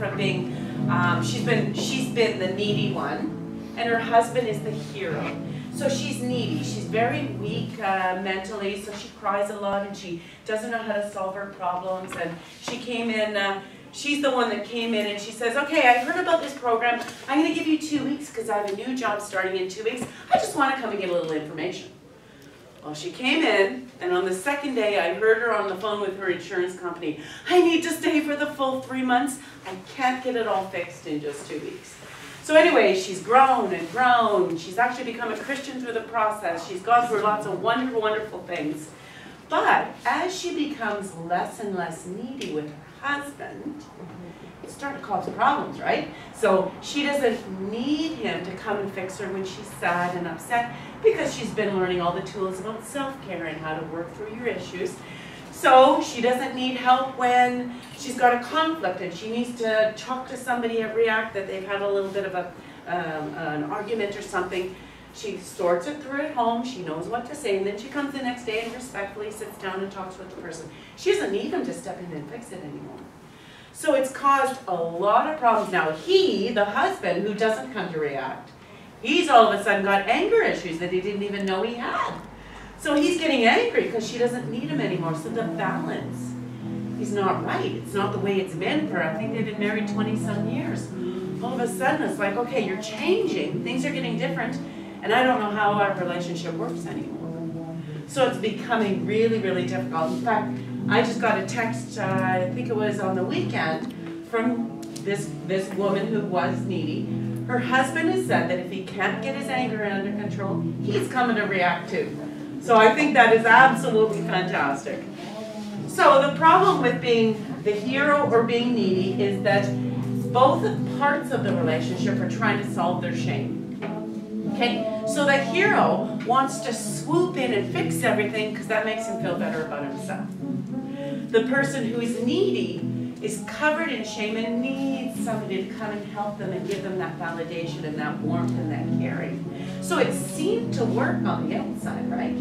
from being, she's been the needy one, and her husband is the hero. So she's needy, she's very weak mentally, so she cries a lot and she doesn't know how to solve her problems. And she came in, she's the one that came in and she says, okay, I heard about this program, I'm going to give you 2 weeks because I have a new job starting in 2 weeks. I just want to come and get a little information. Well, she came in, and on the second day I heard her on the phone with her insurance company. I need to stay for the full 3 months. I can't get it all fixed in just 2 weeks. So anyway, she's grown and grown. She's actually become a Christian through the process. She's gone through lots of wonderful, wonderful things. But as she becomes less and less needy with her husband, it's starting to cause problems, right? So she doesn't need him to come and fix her when she's sad and upset because she's been learning all the tools about self-care and how to work through your issues. So she doesn't need help when she's got a conflict and she needs to talk to somebody at React that they've had a little bit of an argument or something. She sorts it through at home, she knows what to say, and then she comes the next day and respectfully sits down and talks with the person. She doesn't need him to step in and fix it anymore. So it's caused a lot of problems. Now he, the husband, who doesn't come to React, he's all of a sudden got anger issues that he didn't even know he had. So he's getting angry because she doesn't need him anymore. So the balance is not right. It's not the way it's been for, I think they've been married 20-some years. All of a sudden it's like, okay, you're changing, things are getting different, and I don't know how our relationship works anymore. So it's becoming really, really difficult. In fact, I just got a text, I think it was on the weekend, from this woman who was needy. Her husband has said that if he can't get his anger under control, he's coming to React too. So I think that is absolutely fantastic. So the problem with being the hero or being needy is that both parts of the relationship are trying to solve their shame. Okay? So the hero wants to swoop in and fix everything because that makes him feel better about himself. The person who is needy is covered in shame and needs somebody to come and help them and give them that validation and that warmth and that caring. So it seemed to work on the outside, right?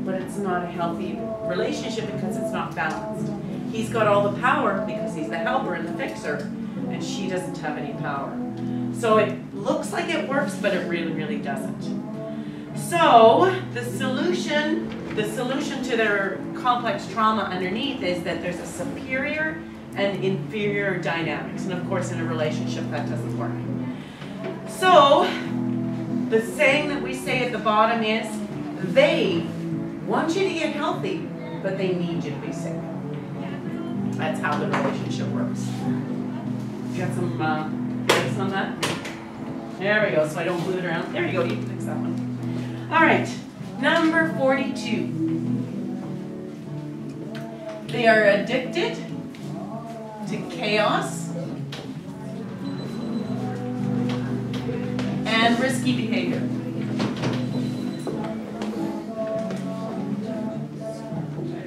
But it's not a healthy relationship because it's not balanced. He's got all the power because he's the helper and the fixer, and she doesn't have any power. So it looks like it works, but it really, really doesn't. So the solution to their complex trauma underneath is that there's a superior and inferior dynamics. And of course, in a relationship, that doesn't work. So the saying that we say at the bottom is, they want you to get healthy, but they need you to be sick. That's how the relationship works. You got some tips on that? There we go, so I don't move it around. There you go, you can fix that one. All right, number 42. They are addicted to chaos and risky behavior.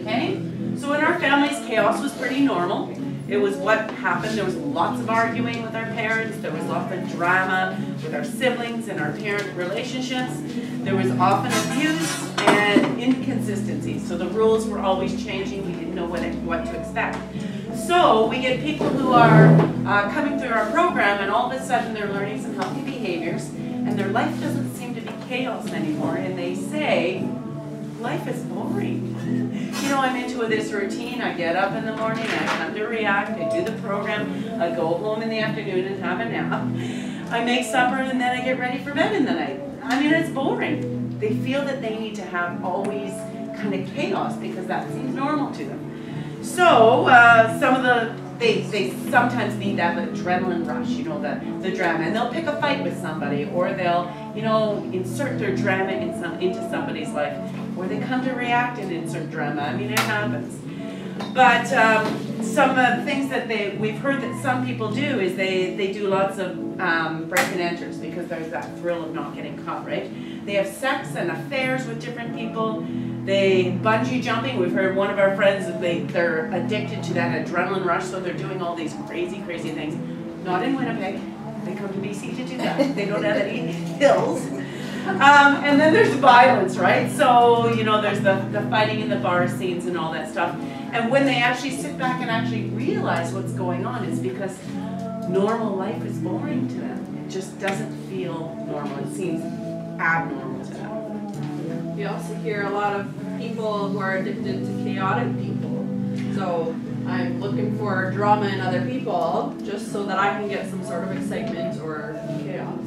Okay? So in our families, chaos was pretty normal. It was what happened. There was lots of arguing with our parents. There was lots of drama with our siblings and our parent relationships. There was often abuse and inconsistencies. So the rules were always changing. We didn't know what to expect. So we get people who are coming through our program, and all of a sudden they're learning some healthy behaviors, and their life doesn't seem to be chaos anymore, and they say, life is boring. You know, I'm into this routine. I get up in the morning, I come to React, I do the program, I go home in the afternoon and have a nap. I make supper, and then I get ready for bed in the night. I mean, it's boring. They feel that they need to have always kind of chaos because that seems normal to them. So they sometimes need that adrenaline rush, you know, the drama, and they'll pick a fight with somebody, or they'll, you know, insert their drama into somebody's life, or they come to React and insert drama. I mean, it happens. But some things that we've heard that some people do is they do lots of break and enters because there's that thrill of not getting caught, right? They have sex and affairs with different people. They bungee jumping. We've heard one of our friends, they're addicted to that adrenaline rush, so they're doing all these crazy, crazy things. Not in Winnipeg. They come to BC to do that. They don't have any hills. And then there's violence, right? So, you know, there's the fighting in the bar scenes and all that stuff. And when they actually sit back and actually realize what's going on, it's because normal life is boring to them. It just doesn't feel normal. It seems abnormal to them. We also hear a lot of people who are addicted to chaotic people. So I'm looking for drama in other people just so that I can get some sort of excitement or chaos.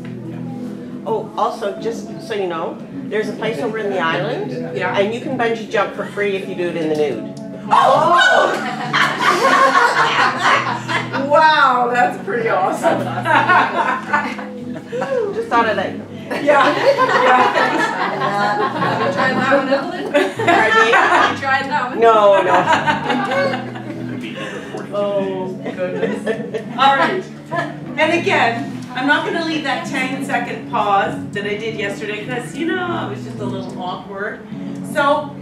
Oh, also, just so you know, there's a place over in the island, and you can bungee jump for free if you do it in the nude. Oh! Wow, that's pretty awesome. Just thought of that. Yeah. Have you tried that one, Evelyn? Pardon me? Have you tried that one? No, no. Oh, goodness. All right. And again, I'm not going to leave that 10-second pause that I did yesterday because, you know, it was just a little awkward. So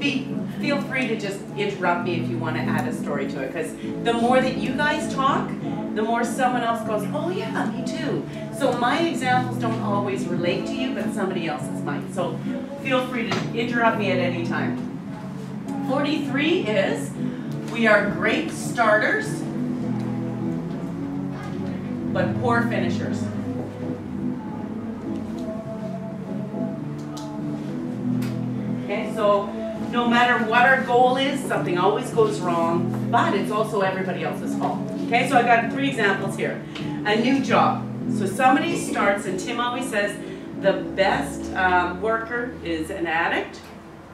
feel free to just interrupt me if you want to add a story to it, because the more that you guys talk, the more someone else goes, oh yeah, me too. So my examples don't always relate to you, but somebody else's might. So feel free to interrupt me at any time. 43 is, we are great starters, but poor finishers. Okay, so no matter what our goal is, something always goes wrong, but it's also everybody else's fault. Okay, so I got 3 examples here. A new job. So somebody starts, and Tim always says, the best worker is an addict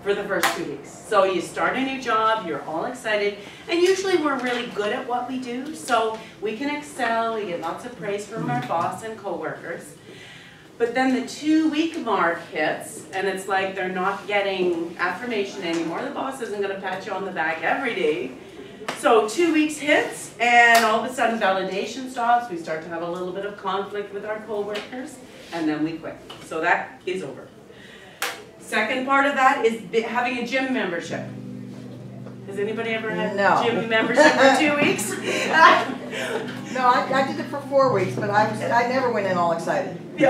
for the first 2 weeks. So you start a new job, you're all excited, and usually we're really good at what we do, so we can excel, we get lots of praise from our boss and coworkers. But then the 2-week mark hits, and it's like they're not getting affirmation anymore. The boss isn't going to pat you on the back every day. So 2 weeks hits, and all of a sudden validation stops. We start to have a little bit of conflict with our coworkers, and then we quit. So that is over. Second part of that is having a gym membership. Has anybody ever had a gym membership for 2 weeks? No, I did it for 4 weeks, but I never went in all excited. Oh,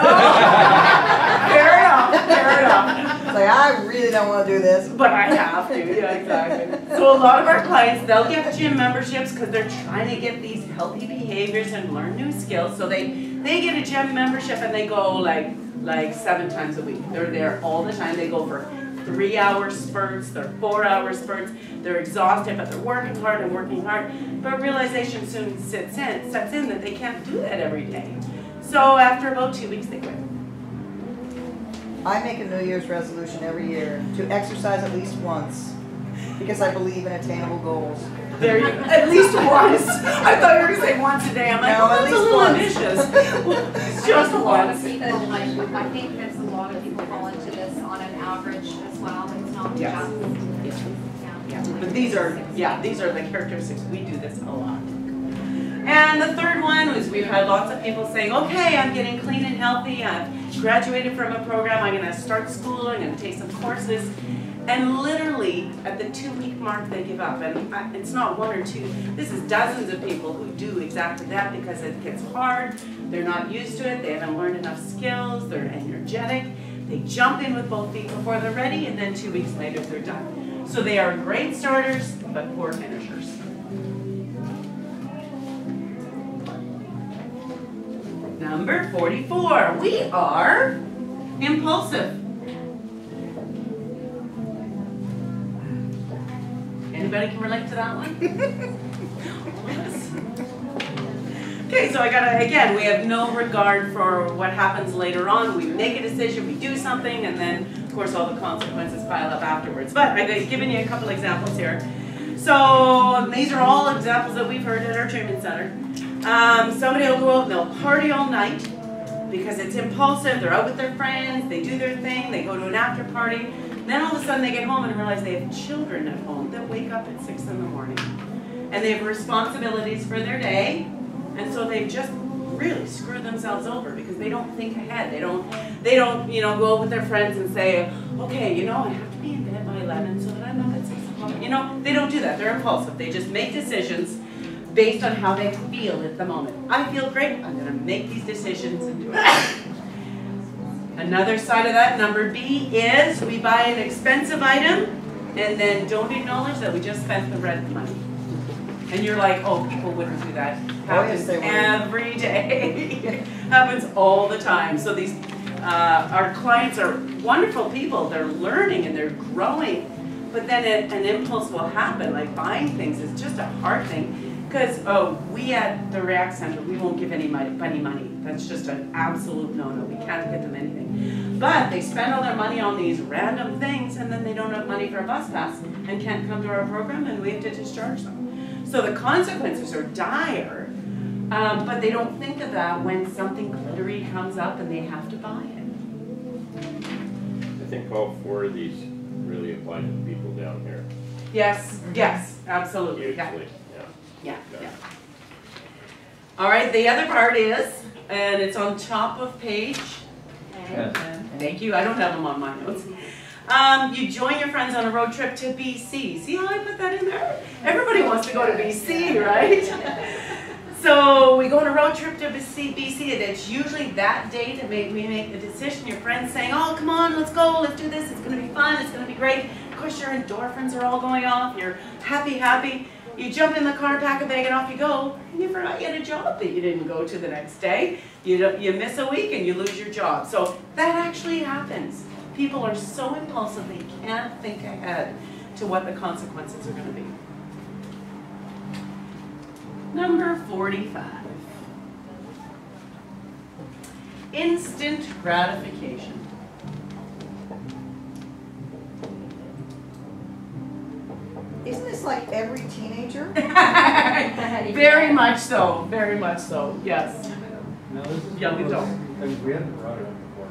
fair enough, fair enough. It's like, I really don't want to do this. But I have to, yeah, exactly. So a lot of our clients, they'll get gym memberships because they're trying to get these healthy behaviors and learn new skills. So they get a gym membership and they go like 7 times a week. They're there all the time. They go for 3-hour spurts, they're 4-hour spurts. They're exhausted, but they're working hard and working hard. But realization soon sets in that they can't do that every day. So after about 2 weeks, they quit. I make a New Year's resolution every year to exercise at least once because I believe in attainable goals. There you go. At least once. I thought you were going to say once a day. I'm like, no, well, at that's a little ambitious. Just once. I think there's a lot of people fall into this on an average as well. It's not just. Yeah. But these are the characteristics. We do this a lot. And the third one was we've had lots of people saying, okay, I'm getting clean and healthy. I've graduated from a program. I'm going to start school. I'm going to take some courses. And literally, at the 2-week mark, they give up. And it's not 1 or 2. This is dozens of people who do exactly that because it gets hard. They're not used to it. They haven't learned enough skills. They're energetic. They jump in with both feet before they're ready, and then 2 weeks later, they're done. So they are great starters, but poor finishers. Number 44, we are impulsive. Anybody can relate to that one? Okay, so again, we have no regard for what happens later on. We make a decision, we do something, and then, of course, all the consequences pile up afterwards. But I've given you a couple examples here. So these are all examples that we've heard at our treatment center. Somebody will go out and they'll party all night because it's impulsive. They're out with their friends, they do their thing, they go to an after party. Then all of a sudden they get home and realize they have children at home that wake up at 6 in the morning. And they have responsibilities for their day, and so they just really screw themselves over because they don't think ahead. They don't go out with their friends and say, okay, I have to be in bed by 11 so that I'm up at 6 o'clock. They don't do that. They're impulsive. They just make decisions based on how they feel at the moment. I feel great. I'm going to make these decisions and do it. Another side of that, number B, is we buy an expensive item and then don't acknowledge that we just spent the rent money. And you're like, oh, people wouldn't do that. Happens they would. every day. Happens all the time. So these, our clients are wonderful people. They're learning and they're growing. But then an impulse will happen, like buying things is just a hard thing. Because, we at the React Center, we won't give anybody money. That's just an absolute no-no. We can't give them anything. But they spend all their money on these random things, and then they don't have money for a bus pass and can't come to our program, and we have to discharge them. So the consequences are dire, but they don't think of that when something glittery comes up and they have to buy it. I think all 4 of these really apply to the people down here. Yes, yes, absolutely. Yeah. Usually, Yeah, yeah. All right, the other part is, and it's on top of page, thank you, I don't have them on my notes. You join your friends on a road trip to BC. See how I put that in there? Everybody wants to go to BC, right? So we go on a road trip to BC, and it's usually that day that we make the decision. Your friends saying, oh, come on, let's go, let's do this, it's gonna be fun, it's gonna be great. Of course, your endorphins are all going off, you're happy. You jump in the car, pack a bag, and off you go, and you forgot you had a job that you didn't go to the next day. You miss a week and you lose your job. So that actually happens. People are so impulsive they can't think ahead to what the consequences are going to be. Number 45. Instant gratification. Isn't this like every teenager? Very much so, yes. Now, this is Young one of those adult. things we haven't brought it up before.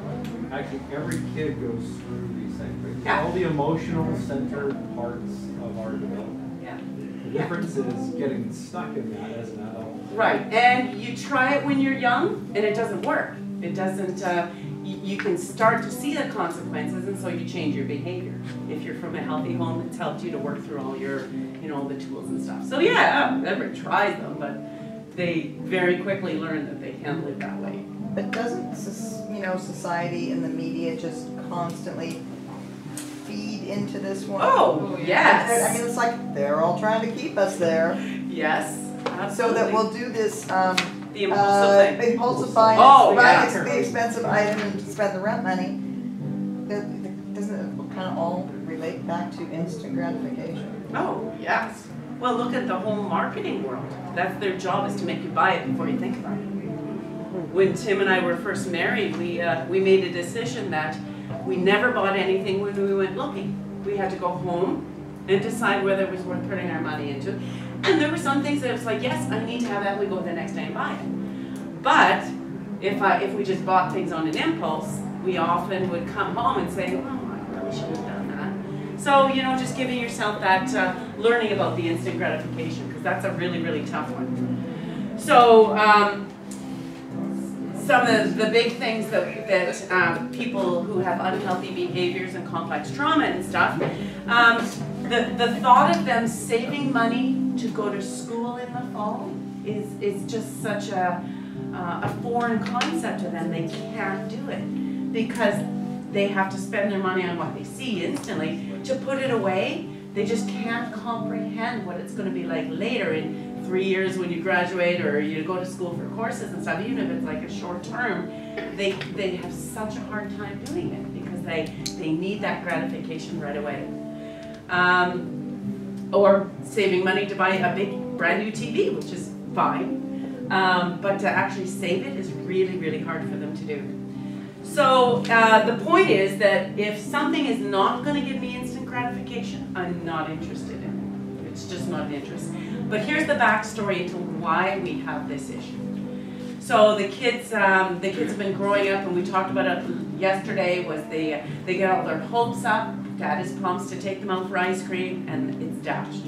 Like, actually, every kid goes through these things. Right? Yeah. All the emotional centered parts of our development. Yeah. The difference is getting stuck in that as an adult. Right, and you try it when you're young, and it doesn't work. It doesn't, you can start to see the consequences, and so you change your behavior. If you're from a healthy home, it's helped you to work through all your, the tools and stuff. So yeah, everybody tries them, but they very quickly learn that they can't live that way. But doesn't, society and the media just constantly feed into this one? Oh, yes. I mean, it's like they're all trying to keep us there. Yes, absolutely. So that we'll do this The impulsive thing. impulsive buying, Oh, buying yeah. the expensive item and spend the rent money. Doesn't it kind of all relate back to instant gratification? Oh, yes. Well, look at the whole marketing world. That's their job, is to make you buy it before you think about it. When Tim and I were first married, we made a decision that we never bought anything when we went looking. We had to go home and decide whether it was worth putting our money into. And there were some things that it was like, yes, I need to have that. We go the next day and buy it. But if we just bought things on an impulse, we often would come home and say, oh, I really should have done that. So, just giving yourself that learning about the instant gratification, because that's a really, really tough one. So, some of the big things that people who have unhealthy behaviors and complex trauma and stuff, the thought of them saving money to go to school in the fall is just such a foreign concept to them. They can't do it because they have to spend their money on what they see instantly. To put it away, they just can't comprehend what it's going to be like later in 3 years when you graduate or you go to school for courses and stuff. Even if it's like a short term, they have such a hard time doing it because they need that gratification right away. Or saving money to buy a big brand new TV, which is fine. But to actually save it is really, really hard for them to do. So the point is that if something is not going to give me instant gratification, I'm not interested in it. It's just not an interest. But here's the backstory to why we have this issue. So the kids have been growing up, and we talked about it yesterday, was they get all their hopes up. Dad is promised to take them out for ice cream, and it's dashed.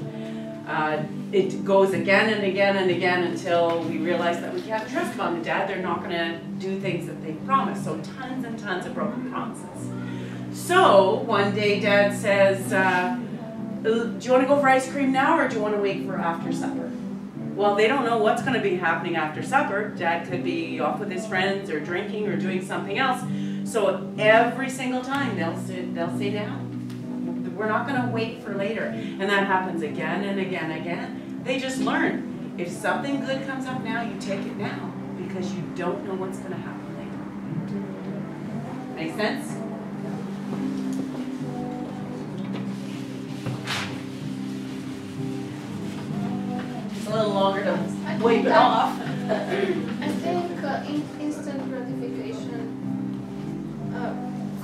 It goes again and again and again until we realize that we can't trust Mom and Dad. They're not going to do things that they promise. So tons and tons of broken promises. So one day Dad says, do you want to go for ice cream now, or do you want to wait for after supper? Well, they don't know what's going to be happening after supper. Dad could be off with his friends or drinking or doing something else. So every single time they'll say, Dad, we're not going to wait for later. And that happens again and again and again They just learn. If something good comes up now, you take it now because you don't know what's going to happen later. Make sense? It's a little longer to wipe it off. I think instant gratification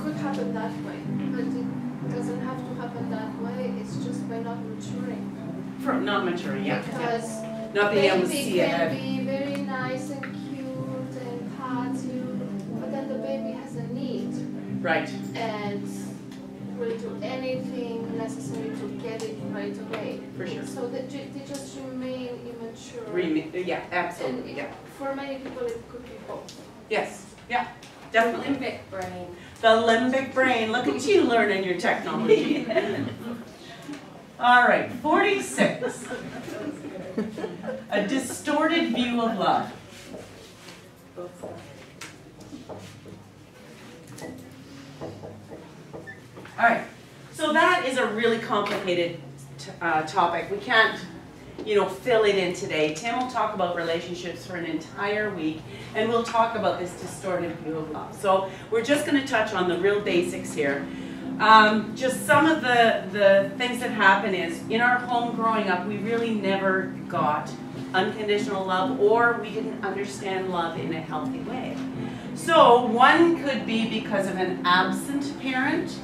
could happen that way, but it doesn't have to happen that way. It's just by not maturing. For not maturing, yeah. Because not being able to baby see ahead. can be very nice and cute and pat you, but then the baby has a need. Right. And will do anything necessary to get it right away. For sure. So they just remain immature. Yeah, absolutely. And Yeah. for many people it could be both. Yes. Yeah. Definitely. Limbic brain. The limbic brain. Look at you learning your technology. All right, 46. A distorted view of love. All right, so that is a really complicated topic. We can't, fill it in today. Tim will talk about relationships for an entire week, and we'll talk about this distorted view of love. So we're just going to touch on the real basics here. Just some of the things that happen is, in our home growing up, we really never got unconditional love, or we didn't understand love in a healthy way. So one could be because of an absent parent.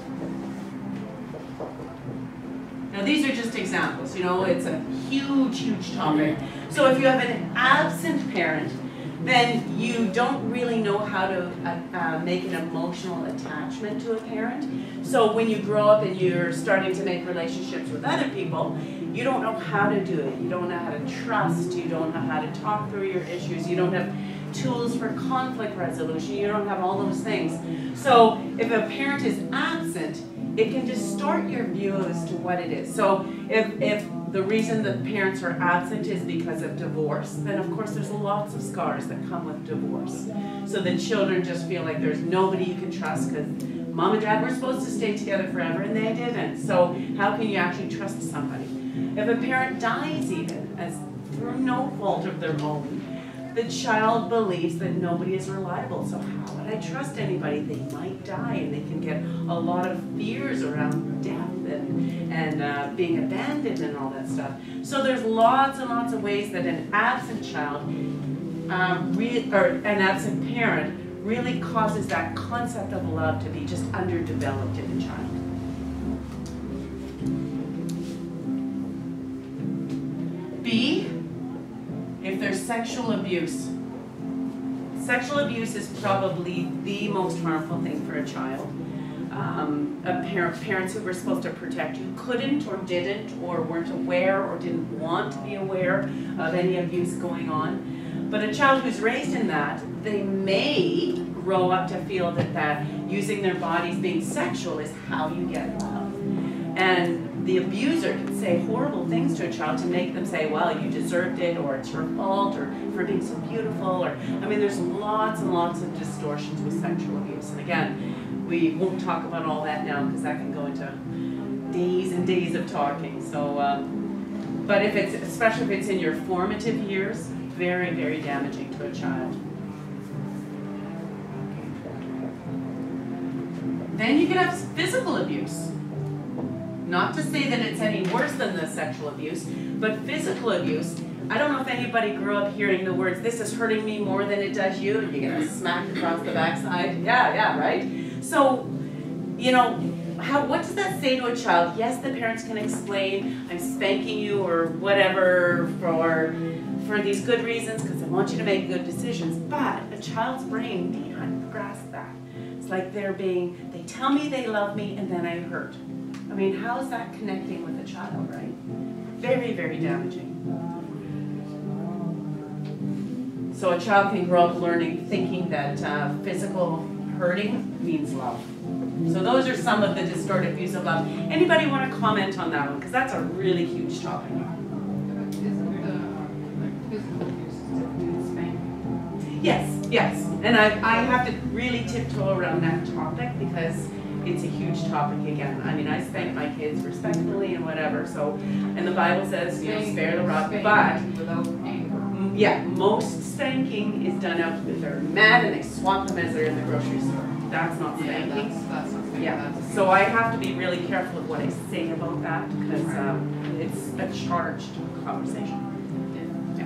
Now these are just examples, it's a huge, huge topic. So if you have an absent parent, then you don't really know how to make an emotional attachment to a parent. So when you grow up and you're starting to make relationships with other people, you don't know how to do it. You don't know how to trust. You don't know how to talk through your issues. You don't have tools for conflict resolution. You don't have all those things. So if a parent is absent, it can distort your view as to what it is. So if the reason that parents are absent is because of divorce, then of course there's lots of scars that come with divorce. So the children just feel like there's nobody you can trust because mom and dad were supposed to stay together forever and they didn't. So how can you actually trust somebody? If a parent dies even, as through no fault of their own, the child believes that nobody is reliable. So how would I trust anybody? They might die, and they can get a lot of fears around death and being abandoned and all that stuff. So there's lots and lots of ways that an absent child or an absent parent really causes that concept of love to be just underdeveloped in a child. B, if there's sexual abuse. Sexual abuse is probably the most harmful thing for a child. Parents who were supposed to protect you couldn't or didn't or weren't aware or didn't want to be aware of any abuse going on. But a child who's raised in that, they may grow up to feel that using their bodies, being sexual, is how you get love. And the abuser can say horrible things to a child to make them say, well, you deserved it, or it's your fault, or for being so beautiful, or, there's lots and lots of distortions with sexual abuse. And again, we won't talk about all that now because that can go into days and days of talking. So, but especially if it's in your formative years, very, very damaging to a child. Then you can have physical abuse. Not to say that it's any worse than the sexual abuse, but physical abuse. I don't know if anybody grew up hearing the words, "This is hurting me more than it does you," and you get smacked across the backside. Yeah, right? So, what does that say to a child? Yes, the parents can explain, "I'm spanking you," or whatever, for these good reasons, because I want you to make good decisions. But a child's brain can't grasp that. It's like they tell me they love me, and then I hurt. How is that connecting with a child, right? Very, very damaging. So a child can grow up thinking that physical hurting means love. So those are some of the distorted views of love. Anybody want to comment on that one? Because that's a really huge topic. Yes. And I have to really tiptoe around that topic because it's a huge topic again. I mean, I spank my kids respectfully and whatever, so, and the Bible says, you know, spare the rod, but, without anger. yeah, most spanking is done out if they're mad and they swat them as they're in the grocery store. That's not spanking. That's something. Yeah, so I have to be really careful of what I say about that because it's a charged conversation. Yeah.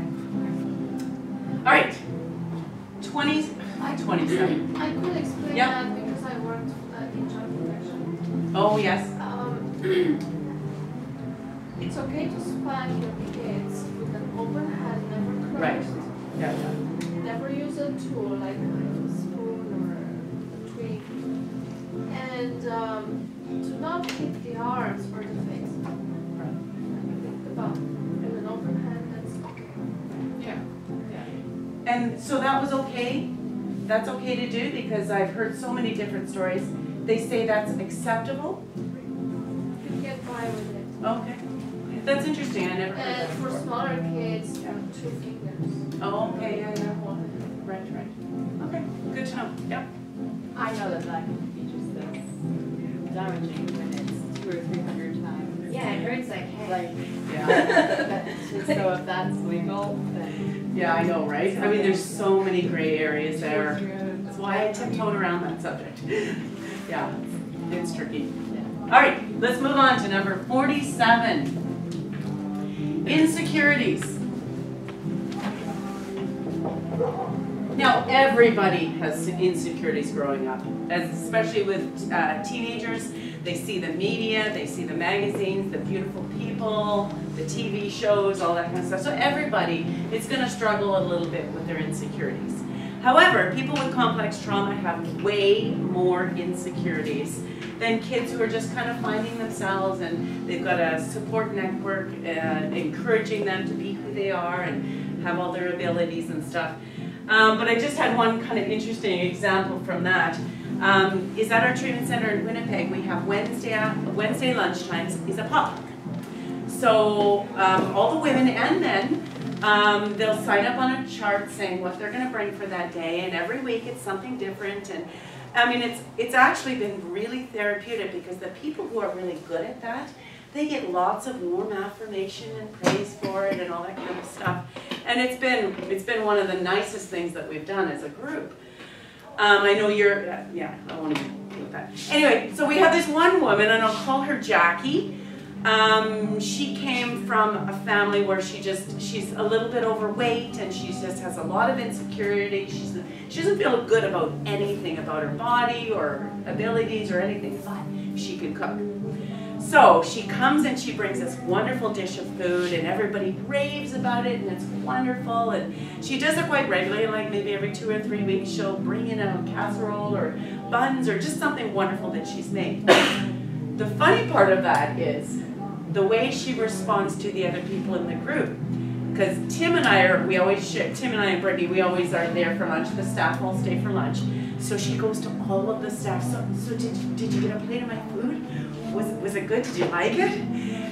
All right, 27. I could explain Yeah. that because I worked in child protection. Oh, yes. It's okay to spank your kids with an open hand, never Right. closed. Yeah. Never use a tool like a spoon or a twig. And do not hit the arms or the face. The bum. With an open hand, that's okay. Yeah. And so that was okay? That's okay to do because I've heard so many different stories. They say that's acceptable? You can get by with it. Okay. That's interesting, I never heard And that for before. smaller kids, 2 fingers. Oh, okay, yeah. Right. Okay, good to know, yep. I know that can be just as damaging when it's 200 or 300 times. Yeah, it hurts like heck. Yeah. So if that's legal, then. Yeah, I know, right? I mean, there's so many gray areas there. That's why I tiptoed around that subject. Yeah, it's tricky. All right, let's move on to number 47. Insecurities. Now, everybody has insecurities growing up, especially with teenagers. They see the media, they see the magazines, the beautiful people, the TV shows, all that kind of stuff. So everybody is going to struggle a little bit with their insecurities. However, people with complex trauma have way more insecurities than kids who are just kind of finding themselves and they've got a support network encouraging them to be who they are and have all their abilities and stuff. But I just had one kind of interesting example from that. Is at our treatment center in Winnipeg, we have Wednesday lunchtimes is a potluck. So all the women and men, they'll sign up on a chart saying what they're going to bring for that day, and every week it's something different. And I mean, it's actually been really therapeutic because the people who are really good at that, they get lots of warm affirmation and praise for it and all that kind of stuff. And it's been one of the nicest things that we've done as a group. I know you're, yeah, I don't want to deal with that. Anyway, so we have this one woman, and I'll call her Jackie. She came from a family where she's a little bit overweight, and she just has a lot of insecurity. She doesn't feel good about anything about her body or abilities or anything, but she can cook. So she comes and she brings this wonderful dish of food, and everybody raves about it, and it's wonderful. And she does it quite regularly, like maybe every 2 or 3 weeks, she'll bring in a casserole or buns or just something wonderful that she's made. The funny part of that is the way she responds to the other people in the group. Because Tim and I and Brittany, we always are there for lunch. The staff all stay for lunch. So she goes to all of the staff. So did you get a plate of my food? Was it good? Did you like it?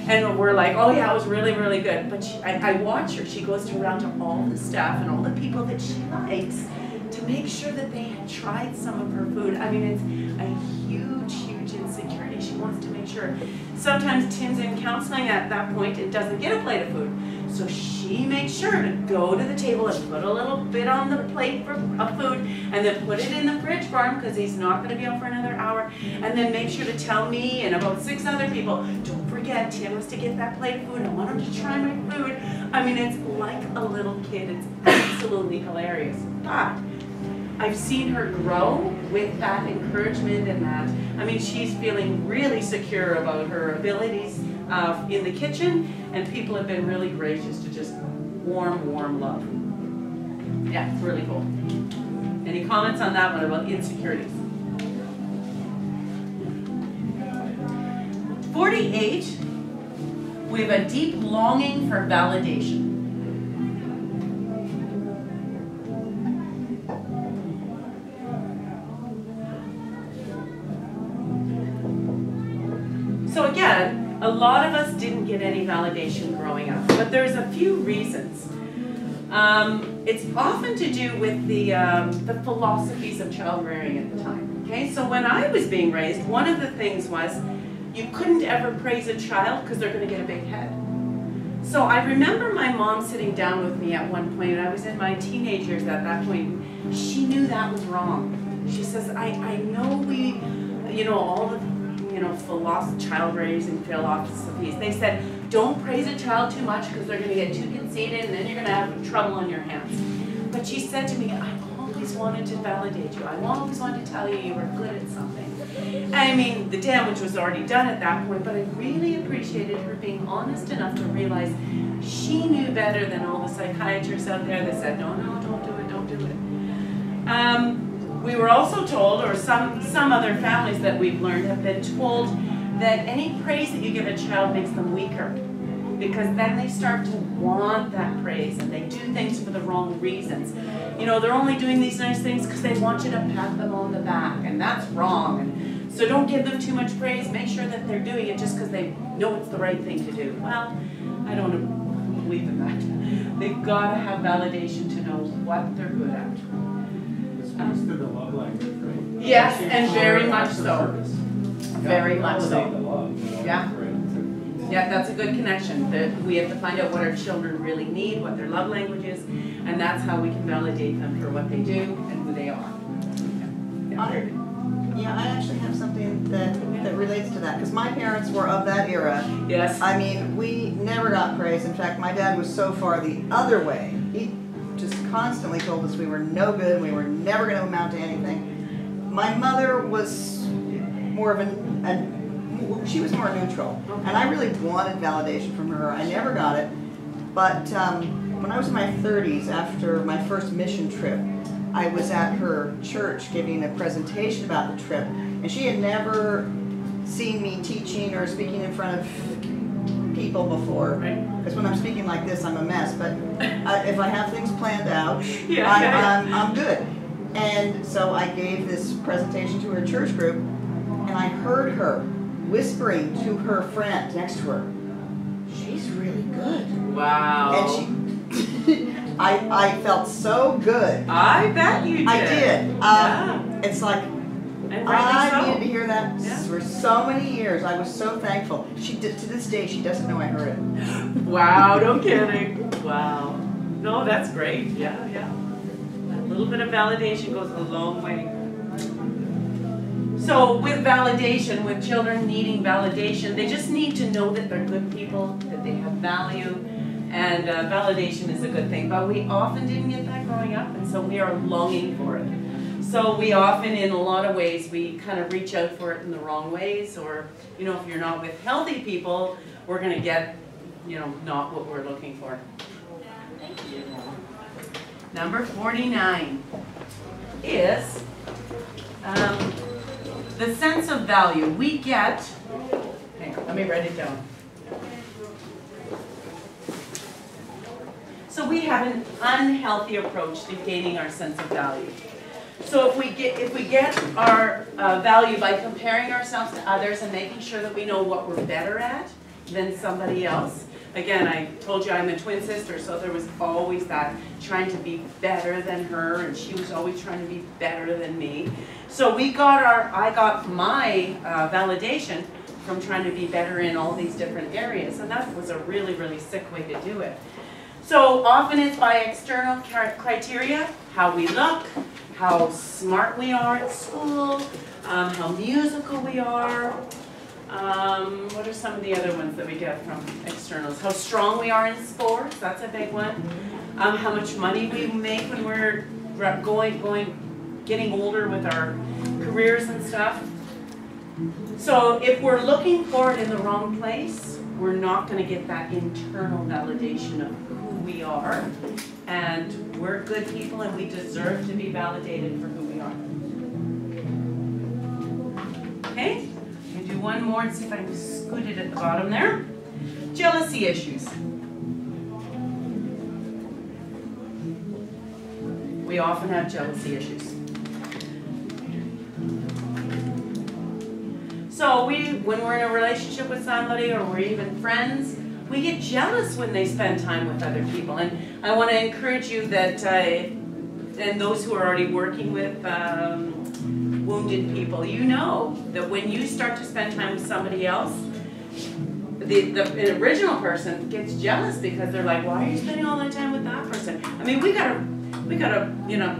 And we're like, oh yeah, it was really, really good. But I watch her. She goes around to all the staff and all the people that she likes to make sure that they had tried some of her food. I mean, it's a huge, huge insecurity. She wants to make sure. Sometimes Tim's in counseling at that point and doesn't get a plate of food. So she makes sure to go to the table and put a little bit on the plate of food and then put it in the fridge for him because he's not going to be out for another hour. And then make sure to tell me and about 6 other people, don't forget, Tim has to get that plate of food. I want him to try my food. I mean, it's like a little kid. It's absolutely hilarious. But I've seen her grow with that encouragement and that. I mean, she's feeling really secure about her abilities in the kitchen, and people have been really gracious to just warm love. Yeah, it's really cool. Any comments on that one about insecurities? 48, we have a deep longing for validation. So again, a lot of us didn't get any validation growing up, but there's a few reasons. It's often to do with the philosophies of child rearing at the time. Okay, so when I was being raised, one of the things was you couldn't ever praise a child because they're going to get a big head. So I remember my mom sitting down with me at one point, and I was in my teenage years at that point. She knew that was wrong. She says, I know we, you know, all the, you know, child raising philosophies. They said, don't praise a child too much because they're going to get too conceited and then you're going to have trouble on your hands. But she said to me, I always wanted to validate you. I always wanted to tell you you were good at something. I mean, the damage was already done at that point, but I really appreciated her being honest enough to realize she knew better than all the psychiatrists out there that said, no, no, don't do it, don't do it. We were also told, or some other families that we've learned have been told, that any praise that you give a child makes them weaker, because then they start to want that praise and they do things for the wrong reasons. You know, they're only doing these nice things because they want you to pat them on the back, and that's wrong. And so don't give them too much praise. Make sure that they're doing it just because they know it's the right thing to do. Well, I don't believe in that. They've got to have validation to know what they're good at. It speaks to the love language, right? Yes, and very much so. Very much so. Yeah. Yeah, that's a good connection. We have to find out what our children really need, what their love language is, and that's how we can validate them for what they do and who they are. Yeah, I actually have something that relates to that, because my parents were of that era. Yes. I mean, we never got praise. In fact, my dad was so far the other way. He just constantly told us we were no good, we were never going to amount to anything. My mother was more of she was more neutral, and I really wanted validation from her. I never got it, but when I was in my 30s, after my first mission trip, I was at her church giving a presentation about the trip, and she had never seen me teaching or speaking in front of people before, because when I'm speaking like this, I'm a mess, but if I have things planned out, I'm good. And so I gave this presentation to her church group, and I heard her whispering to her friend next to her, she's really good. Wow. And she, I felt so good. I bet you did. I did. It's like, I needed to hear that for so many years. I was so thankful. She did, to this day, she doesn't know I heard it. Wow, no kidding. Wow. No, that's great. Yeah, yeah. A little bit of validation goes a long way. So with validation, with children needing validation, they just need to know that they're good people, that they have value, and validation is a good thing. But we often didn't get that growing up, and so we are longing for it. So we often, in a lot of ways, we kind of reach out for it in the wrong ways, or, you know, if you're not with healthy people, we're going to get, you know, not what we're looking for. Thank you. Number 49 is the sense of value. We get, hang on, let me write it down. So we have an unhealthy approach to gaining our sense of value. So if we get our value by comparing ourselves to others and making sure that we know what we're better at than somebody else. Again, I told you I'm a twin sister, so there was always that trying to be better than her, and she was always trying to be better than me. So I got my validation from trying to be better in all these different areas, and that was a really, really sick way to do it. So often it's by external criteria, how we look, how smart we are at school, how musical we are. What are some of the other ones that we get from externals? How strong we are in sports, that's a big one. How much money we make when we're getting older with our careers and stuff. So if we're looking for it in the wrong place, we're not going to get that internal validation of who we are. And we're good people and we deserve to be validated for who we are. Okay? Do one more and see if I can scoot it at the bottom there. Jealousy issues. We often have jealousy issues. So when we're in a relationship with somebody or we're even friends, We get jealous when they spend time with other people. And I want to encourage you that, and those who are already working with wounded people, you know that when you start to spend time with somebody else, the original person gets jealous because they're like, why are you spending all that time with that person? I mean, we gotta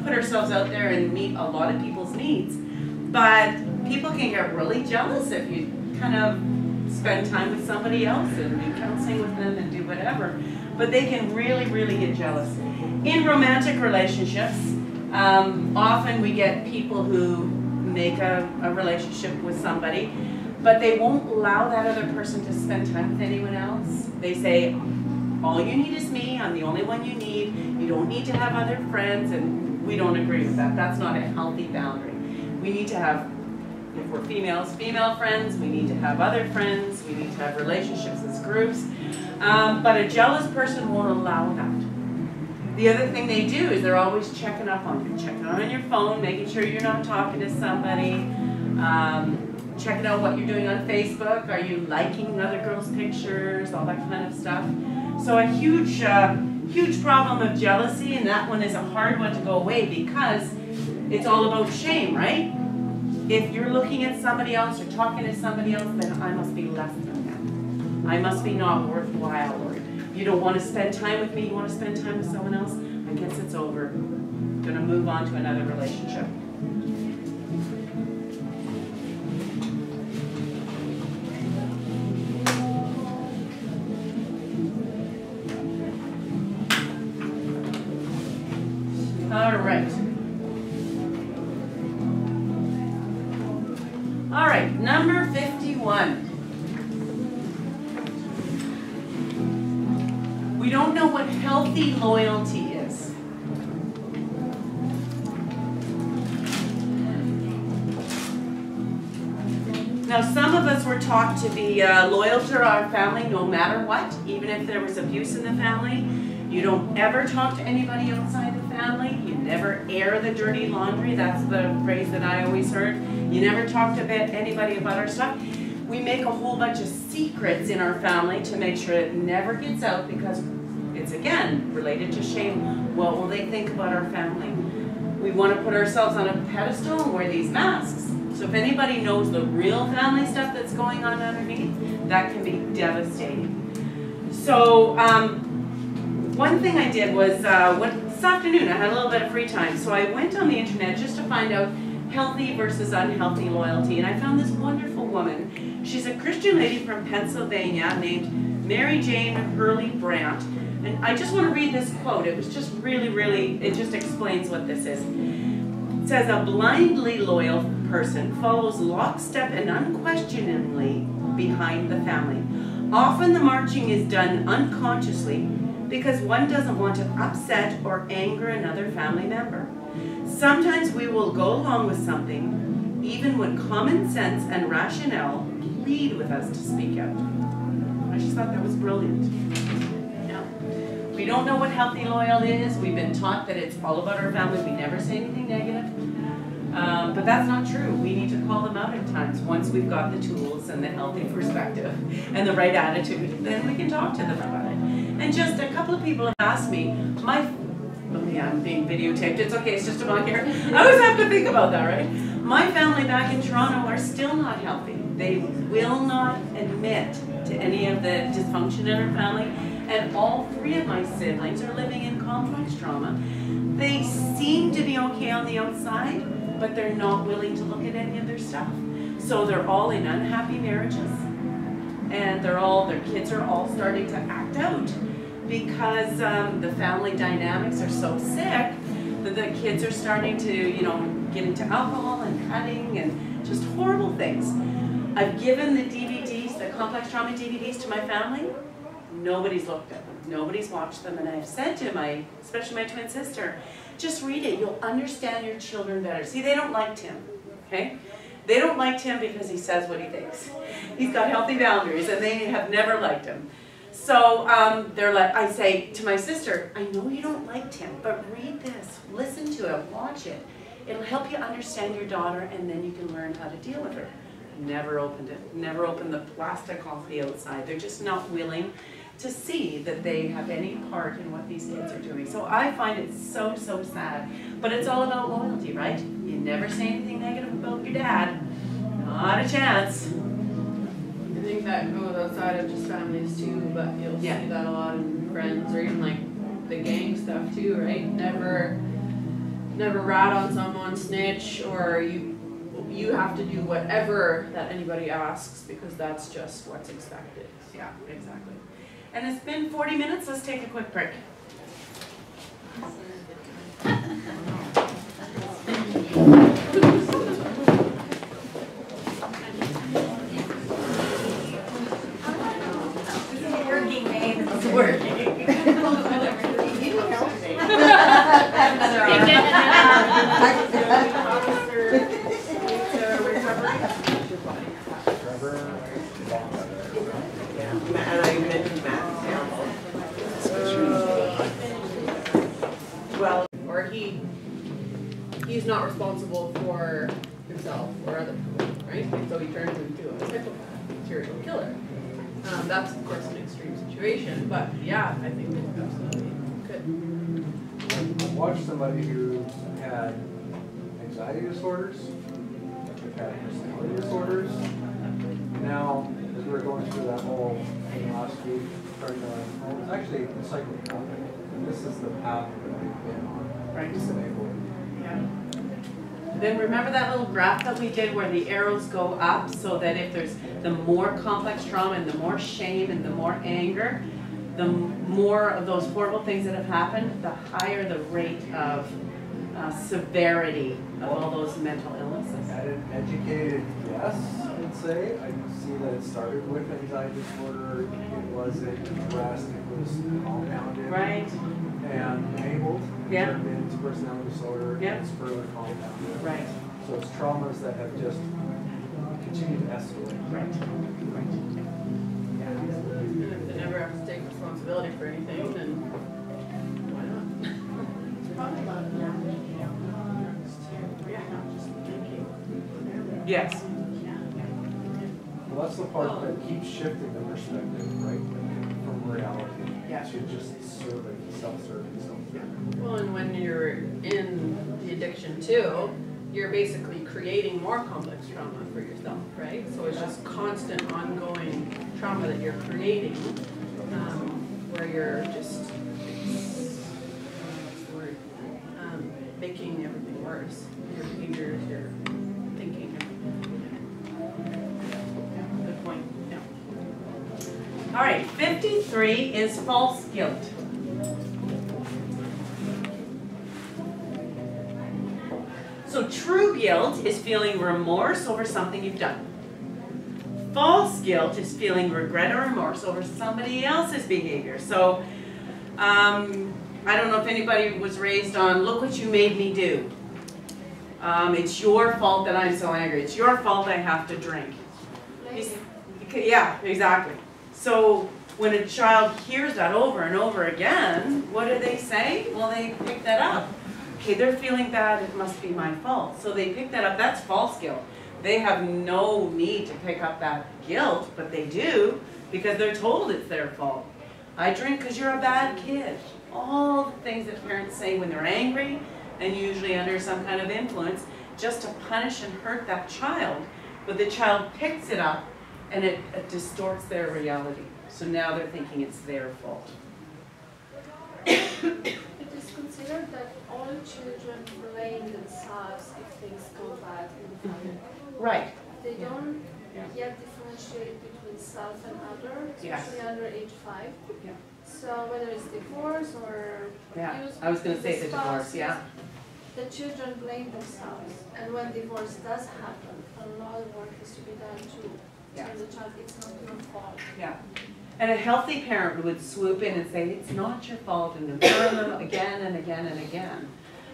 put ourselves out there and meet a lot of people's needs. But people can get really jealous if you kind of spend time with somebody else and do counseling with them and do whatever. But they can really, really get jealous. In romantic relationships, often we get people who make a relationship with somebody, but they won't allow that other person to spend time with anyone else. They say, all you need is me, I'm the only one you need, you don't need to have other friends, and we don't agree with that. That's not a healthy boundary. We need to have, if we're females, female friends, we need to have other friends, we need to have relationships as groups, but a jealous person won't allow that. The other thing they do is they're always checking up on you, checking on your phone, making sure you're not talking to somebody, checking out what you're doing on Facebook, are you liking other girls' pictures, all that kind of stuff. So a huge problem of jealousy, and that one is a hard one to go away because it's all about shame, right? If you're looking at somebody else or talking to somebody else, then I must be less than them. I must be not worthwhile, or you don't want to spend time with me, you want to spend time with someone else, I guess it's over. I'm going to move on to another relationship. All right, number 51. We don't know what healthy loyalty is. Now, some of us were taught to be loyal to our family no matter what, even if there was abuse in the family. You don't ever talk to anybody outside the family. You never air the dirty laundry. That's the phrase that I always heard. You never talk to anybody about our stuff. We make a whole bunch of secrets in our family to make sure it never gets out because it's, again, related to shame. What will they think about our family? We want to put ourselves on a pedestal and wear these masks. So if anybody knows the real family stuff that's going on underneath, that can be devastating. So, one thing I did was, this afternoon I had a little bit of free time, so I went on the internet just to find out healthy versus unhealthy loyalty, and I found this wonderful woman. She's a Christian lady from Pennsylvania named Mary Jane Hurley Brandt, and I just want to read this quote. It was just really, it just explains what this is. It says, a blindly loyal person follows lockstep and unquestioningly behind the family. Often the marching is done unconsciously, because one doesn't want to upset or anger another family member. Sometimes we will go along with something, even when common sense and rationale plead with us to speak out. I just thought that was brilliant. Yeah. We don't know what healthy loyal is. We've been taught that it's all about our family. We never say anything negative. But that's not true. We need to call them out at times. Once we've got the tools and the healthy perspective and the right attitude, then we can talk to them about it. And just a couple of people have asked me, I'm being videotaped, it's okay, it's just about here. I always have to think about that, right? My family back in Toronto are still not healthy. They will not admit to any of the dysfunction in our family, and all three of my siblings are living in complex trauma. They seem to be okay on the outside, but they're not willing to look at any of their stuff. So they're all in unhappy marriages, and their kids are all starting to act out because the family dynamics are so sick that the kids are starting to, get into alcohol and cutting and just horrible things. I've given the DVDs, the complex trauma DVDs, to my family. Nobody's looked at them. Nobody's watched them. And I've said to especially my twin sister, just read it. You'll understand your children better. See, they don't like Tim, okay? They don't like Tim because he says what he thinks. He's got healthy boundaries, and they have never liked him. So they're like, I say to my sister, I know you don't like Tim, but read this, listen to it, watch it. It'll help you understand your daughter, and then you can learn how to deal with her. Never opened it. Never opened the plastic off the outside. They're just not willing to see that they have any part in what these kids are doing. So I find it so, so sad. But it's all about loyalty, right? You never say anything negative about your dad. Not a chance. I think that goes outside of just families too, but you'll see that a lot in friends or even like the gang stuff too, right? Never rat on someone, snitch, or you have to do whatever that anybody asks because that's just what's expected. Yeah, exactly. And it's been 40 minutes. Let's take a quick break. Working, babe. It's working. And I mentioned Matt. Well, or he's not responsible for himself or other people, right? And so he turns into a psychopath, serial killer. That's of course an extreme situation, but yeah, I think it absolutely could. I watched somebody who had anxiety disorders, had personality disorders. Now, as we were going through that whole thing last week, starting to it's actually a psychopathic. And this is the path that they've been on. Right. Disabled. Yeah. Then remember that little graph that we did where the arrows go up so that if there's the more complex trauma and the more shame and the more anger, the more of those horrible things that have happened, the higher the rate of severity of all those mental illnesses. At an educated guess, I'd say. I see that it started with anxiety disorder. It wasn't addressed, it was compounded. Right. And enabled. Yeah. Turned into personality disorder. Yeah. And it's further compounded. Right. So it's traumas that have just continued to escalate. Right. And if they never have to take responsibility for anything, then why not? It's probably about Yes. Well, that's the part that keeps shifting the perspective, right? From reality to just serving, self-serving. Well, and when you're in the addiction too, you're basically creating more complex trauma for yourself, right? So it's just constant, ongoing trauma that you're creating, where you're just making everything worse. Your behaviors, your thinking. Good point. Yeah. All right, 53 is false guilt. So true guilt is feeling remorse over something you've done. False guilt is feeling regret or remorse over somebody else's behavior. So I don't know if anybody was raised on, look what you made me do. It's your fault that I'm so angry. It's your fault I have to drink. Yeah, exactly. So when a child hears that over and over again, what do they say? Well, they pick that up. Okay, they're feeling bad, it must be my fault. So they pick that up, that's false guilt. They have no need to pick up that guilt, but they do because they're told it's their fault. I drink because you're a bad kid. All the things that parents say when they're angry and usually under some kind of influence just to punish and hurt that child. But the child picks it up and it distorts their reality. So now they're thinking it's their fault. It is considered that all children blame themselves if things go bad in the family. Right. They don't yet differentiate between self and other, especially under age 5. Yeah. So whether it's divorce or abuse, I was going to say the divorce, the children blame themselves. And when divorce does happen, a lot of work has to be done to tell the child it's not your fault. Yeah. And a healthy parent would swoop in and say, it's not your fault, and confirm them again and again and again.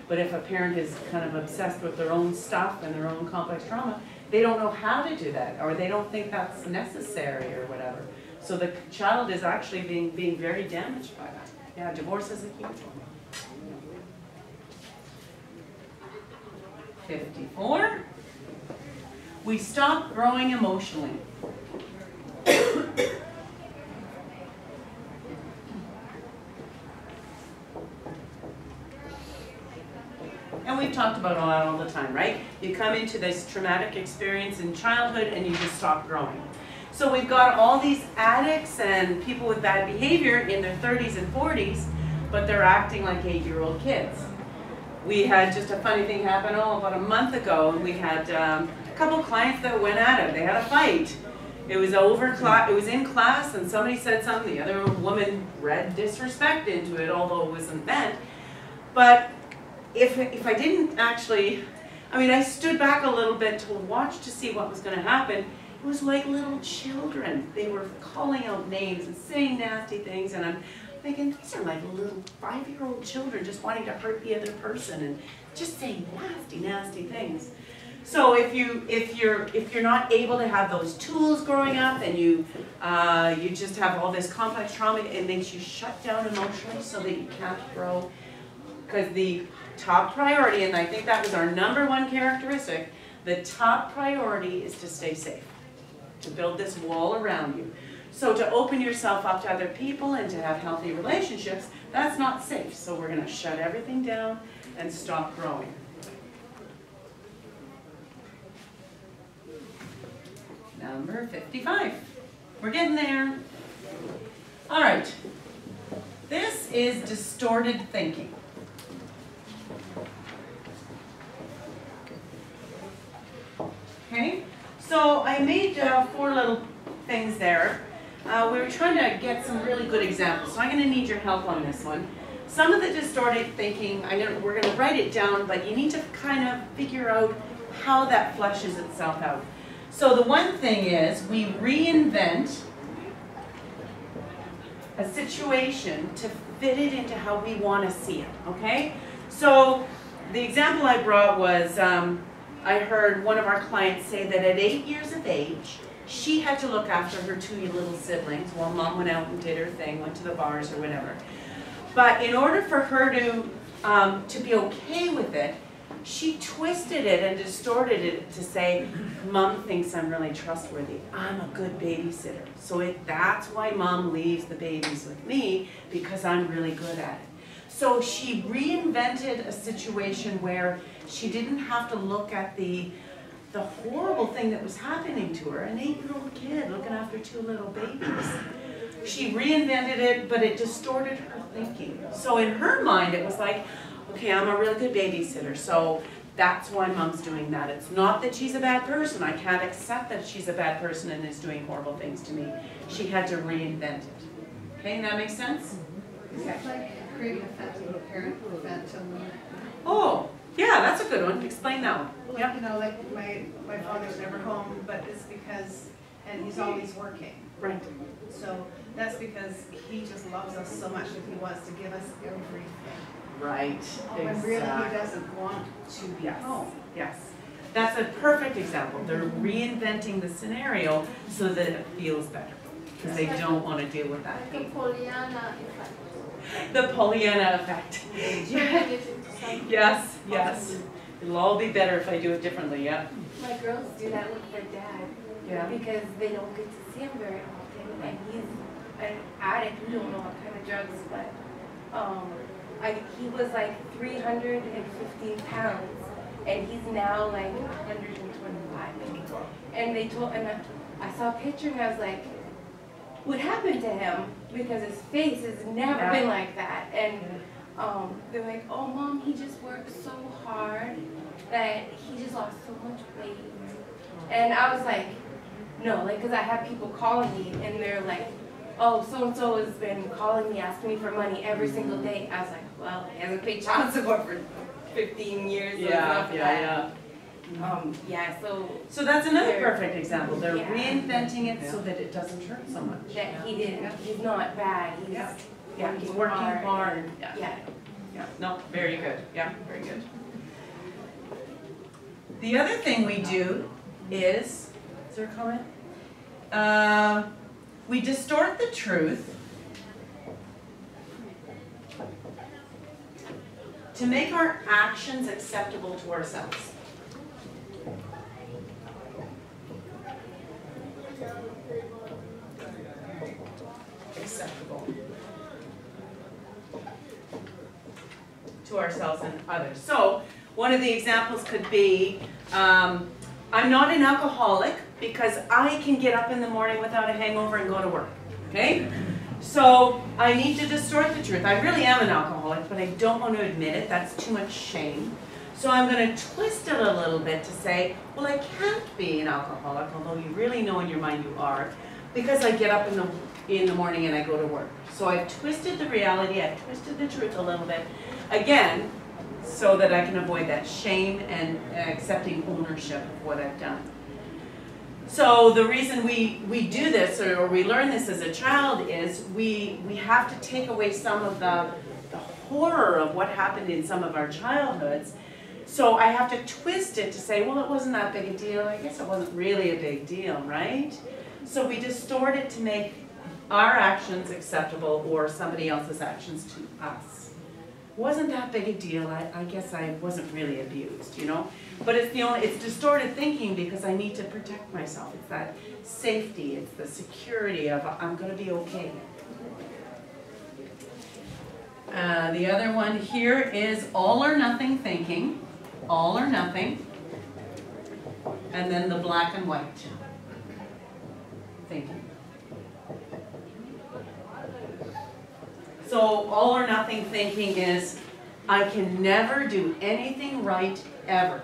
But if a parent is kind of obsessed with their own stuff and their own complex trauma, they don't know how to do that, or they don't think that's necessary or whatever. So the child is actually being very damaged by that. Yeah, divorce is a huge one. 54. We stop growing emotionally. about that all the time, right? You come into this traumatic experience in childhood and you just stop growing. So we've got all these addicts and people with bad behavior in their 30s and 40s, but they're acting like 8-year-old kids. We had just a funny thing happen, about a month ago, and we had a couple clients that went at it. They had a fight. It was it was in class, and somebody said something. The other woman read disrespect into it, although it wasn't meant. But if I didn't actually, I stood back a little bit to watch to see what was going to happen. It was like little children. They were calling out names and saying nasty things, and I'm thinking, these are like little 5-year-old children just wanting to hurt the other person and just saying nasty, nasty things. So if you're not able to have those tools growing up, and you just have all this complex trauma, it makes you shut down emotionally so that you can't grow. Because the top priority, and I think that was our #1 characteristic, the top priority is to stay safe, to build this wall around you. So to open yourself up to other people and to have healthy relationships, that's not safe. So we're going to shut everything down and stop growing. Number 55. We're getting there. All right. This is distorted thinking. Okay, so I made 4 little things there. We were trying to get some really good examples, so I'm going to need your help on this one. Some of the distorted thinking, we're going to write it down, but you need to kind of figure out how that fleshes itself out. So the one thing is, we reinvent a situation to fit it into how we want to see it, okay? So the example I brought was, I heard one of our clients say that at 8 years of age, she had to look after her 2 little siblings while mom went out and did her thing, went to the bars or whatever. But in order for her to be okay with it, she twisted it and distorted it to say, Mom thinks I'm really trustworthy. I'm a good babysitter. So that's why Mom leaves the babies with me, because I'm really good at it. So she reinvented a situation where she didn't have to look at the horrible thing that was happening to her, an 8-year-old kid looking after 2 little babies. She reinvented it, but it distorted her thinking. So in her mind, it was like, okay, I'm a really good babysitter, so that's why Mom's doing that. It's not that she's a bad person. I can't accept that she's a bad person and is doing horrible things to me. She had to reinvent it. Okay, that makes sense? Is it like creating a phantom phantom? Oh, yeah, that's a good one. Explain that one. Well, Yeah. you know, like my father's never home, but it's because, and he's always working. Right. So that's because he just loves us so much that he wants to give us everything. Right. When really he doesn't want to be home. Yes. That's a perfect example. They're reinventing the scenario so that it feels better, because they don't want to deal with that Like a pain. Pollyanna effect. The Pollyanna effect. Yes, yes. It'll all be better if I do it differently, yeah? My girls do that with their dad. Yeah. Because they don't get to see him very often, and he's an addict. We don't know what kind of drugs, but he was like 315 pounds, and he's now like 125. And they told, and I saw a picture, and I was like, what happened to him? Because his face has never been like that. And they're like, oh, Mom, he just worked so hard that he just lost so much weight. And I was like, no, like, because I have people calling me, and they're like, oh, so-and-so has been calling me, asking me for money every single day. I was like, well, he hasn't paid child support for 15 years. So that's another perfect example. They're reinventing it so that it doesn't hurt so much. That he didn't, he's not bad, he's working hard. Yeah. No, very good. Yeah, very good. The other thing we do is there a comment? We distort the truth to make our actions acceptable to ourselves. Acceptable to ourselves and others. So One of the examples could be, I'm not an alcoholic because I can get up in the morning without a hangover and go to work, okay? So I need to distort the truth. I really am an alcoholic, but I don't want to admit it. That's too much shame. So I'm going to twist it a little bit to say, well, I can't be an alcoholic, although you really know in your mind you are, because I get up in the morning and I go to work. So I've twisted the reality, I've twisted the truth a little bit, again, so that I can avoid that shame and accepting ownership of what I've done. So the reason we do this, or we learn this as a child, is we have to take away some of the horror of what happened in some of our childhoods. So I have to twist it to say, well, it wasn't that big a deal. I guess it wasn't really a big deal, right? So we distort it to make our actions acceptable or somebody else's actions to us. Wasn't that big a deal. I guess I wasn't really abused, you know? But it's distorted thinking because I need to protect myself. It's that safety, it's the security of I'm going to be okay. The other one here is all or nothing thinking. All or nothing. And then the black and white thinking. So all or nothing thinking is I can never do anything right ever.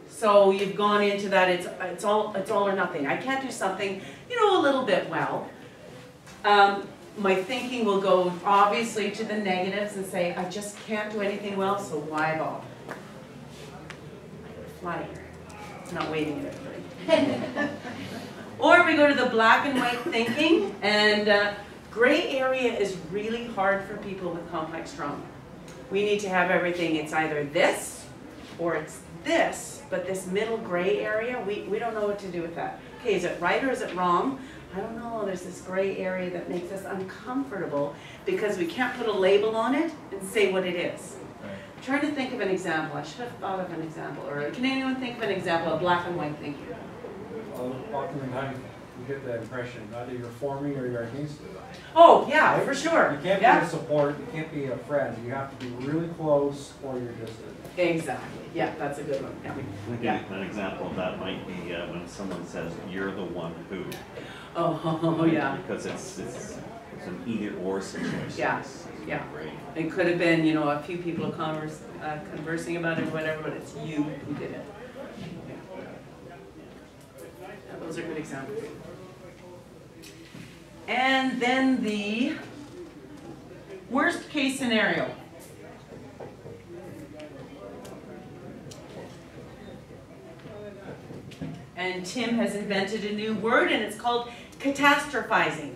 So you've gone into that, it's all or nothing. I can't do something, you know, a little bit well. My thinking will go obviously to the negatives and say, I just can't do anything well, so why bother? Fly here. It's not waiting there. Or we go to the black and white thinking, and gray area is really hard for people with complex trauma. We need to have everything, it's either this or it's this, but this middle gray area, we don't know what to do with that. Okay, is it right or is it wrong? I don't know, there's this gray area that makes us uncomfortable because we can't put a label on it and say what it is. I'm trying to think of an example. I should have thought of an example. Or can anyone think of an example of black and white thinking? Oftentimes you get the impression either you're for me or you're against it. Oh, yeah, right? for sure. You can't be a support, you can't be a friend. You have to be really close or you're distant. Exactly. Yeah, that's a good one. Yeah. An example of that might be when someone says, you're the one who. Oh, yeah. Because it's an either or situation. Yeah, yeah. Right. It could have been, you know, a few people conversing about it or whatever, but it's you who did it. Yeah, those are good examples. And then the worst case scenario. And Tim has invented a new word, and it's called catastrophizing.